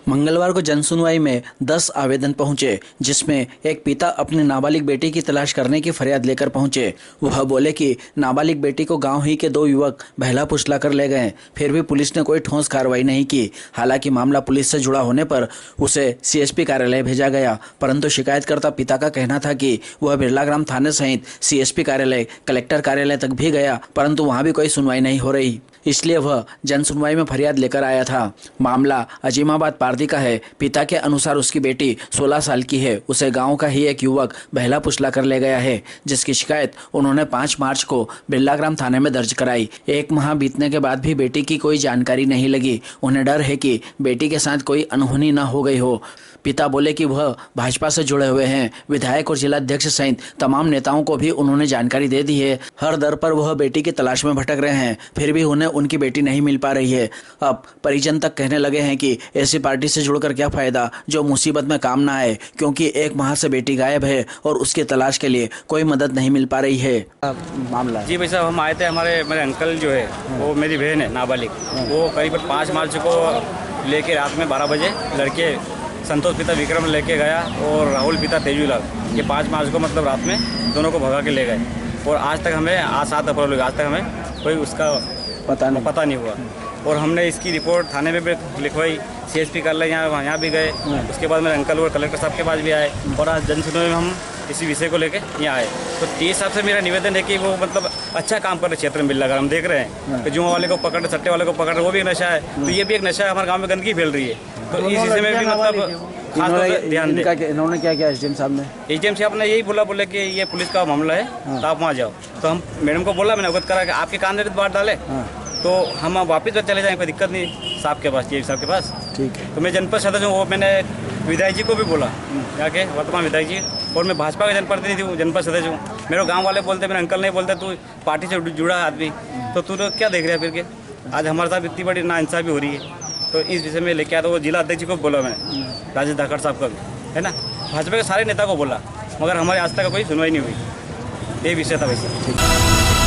मंगलवार को जनसुनवाई में 10 आवेदन पहुंचे, जिसमें एक पिता अपनी नाबालिग बेटी की तलाश करने की फरियाद लेकर पहुंचे। वह बोले कि नाबालिग बेटी को गांव ही के 2 युवक बहला फुसला कर ले गए, फिर भी पुलिस ने कोई ठोस कार्रवाई नहीं की। हालांकि मामला पुलिस से जुड़ा होने पर उसे सीएसपी कार्यालय भेजा गया, परंतु शिकायतकर्ता पिता का कहना था कि वह बिरलाग्राम थाने सहित सीएसपी कार्यालय, कलेक्टर कार्यालय तक भी गया, परंतु वहां भी कोई सुनवाई नहीं हो रही, इसलिए वह जनसुनवाई में फरियाद लेकर आया था। मामला अजीमाबाद पारदी का है। पिता के अनुसार उसकी बेटी 16 साल की है। उसे गांव का ही एक युवक बहला फुसला कर ले गया है, जिसकी शिकायत उन्होंने 5 मार्च को बिरलाग्राम थाने में दर्ज कराई। 1 माह बीतने के बाद भी बेटी की कोई जानकारी नहीं लगी। उन्हें डर है कि बेटी के साथ कोई अनहोनी न हो गई हो। पिता बोले कि वह भाजपा से जुड़े हुए हैं। विधायक और जिलाध्यक्ष सहित तमाम नेताओं को भी उन्होंने जानकारी दे दी है। हर दर पर वह बेटी की तलाश में भटक रहे हैं, फिर भी उन्हें उनकी बेटी नहीं मिल पा रही है। अब परिजन तक कहने लगे हैं कि ऐसी पार्टी से जुड़कर क्या फायदा जो मुसीबत में काम ना आए, क्योंकि 1 माह से बेटी गायब है और उसकी तलाश के लिए कोई मदद नहीं मिल पा रही है। मामला जी भाई साहब, हम आए थे। मेरे अंकल जो है वो मेरी बहन है नाबालिग, वो करीब 5 मार्च को लेके रात में 12 बजे लड़के संतोष पिता विक्रम लेके गया और राहुल पिता तेजूलाल, ये 5 मार्च को मतलब रात में दोनों को भगा के ले गए। और आज तक हमें 7 अप्रैल हुई, आज तक हमें कोई उसका पता नहीं हुआ। और हमने इसकी रिपोर्ट थाने में भी लिखवाई, सीएसपी कार्यालय यहाँ भी गए। उसके बाद मेरे अंकल और कलेक्टर साहब के पास भी आए और आज जनसुनवाई में हम इसी विषय को लेकर यहाँ आए। तो टी साहब से मेरा निवेदन है कि वो मतलब अच्छा काम कर रहे क्षेत्र में बिरलाग्राम। हम देख रहे हैं कि जुआ वाले को पकड़ रहे, सट्टे वाले को पकड़ रहे, वो भी एक नशा है। तो ये भी एक नशा है, हमारे गाँव में गंदगी फैल रही है। तो इस विषय में भी मतलब खास तौर पे ध्यान दें। इन्होंने क्या किया एसडीएम साहब ने? एसडीएम साहब ने यही बोले कि ये पुलिस का मामला है, तो आप वहाँ जाओ। तो हम मैडम को बोला, मैंने अवगत करा कि आपके कान में बात डाले तो हम वापस चले जाएँ, कोई दिक्कत नहीं साहब के पास, साहब के पास। ठीक है। तो मैं जनपद सदस्य हूँ, वो मैंने विधायक जी को भी बोला जाके, वर्तमान विधायक जी, और मैं भाजपा का जनप्रतिनिधि हूँ, जनपद सदस्य हूँ। मेरे गाँव वाले बोलते, मेरे अंकल नहीं बोलते तू पार्टी से जुड़ा आदमी, तो तू तो क्या देख रहा है फिर के? आज हमारे साथ इतनी बड़ी नाइंसाफी हो रही है। तो इस विषय में लेके आया, तो वो जिला अध्यक्ष जी को बोला मैंने, राजेश धाकड़ साहब का भी है ना, भाजपा के सारे नेता को बोला, मगर हमारे आज तक कोई सुनवाई नहीं हुई। ये विषय था वैसे।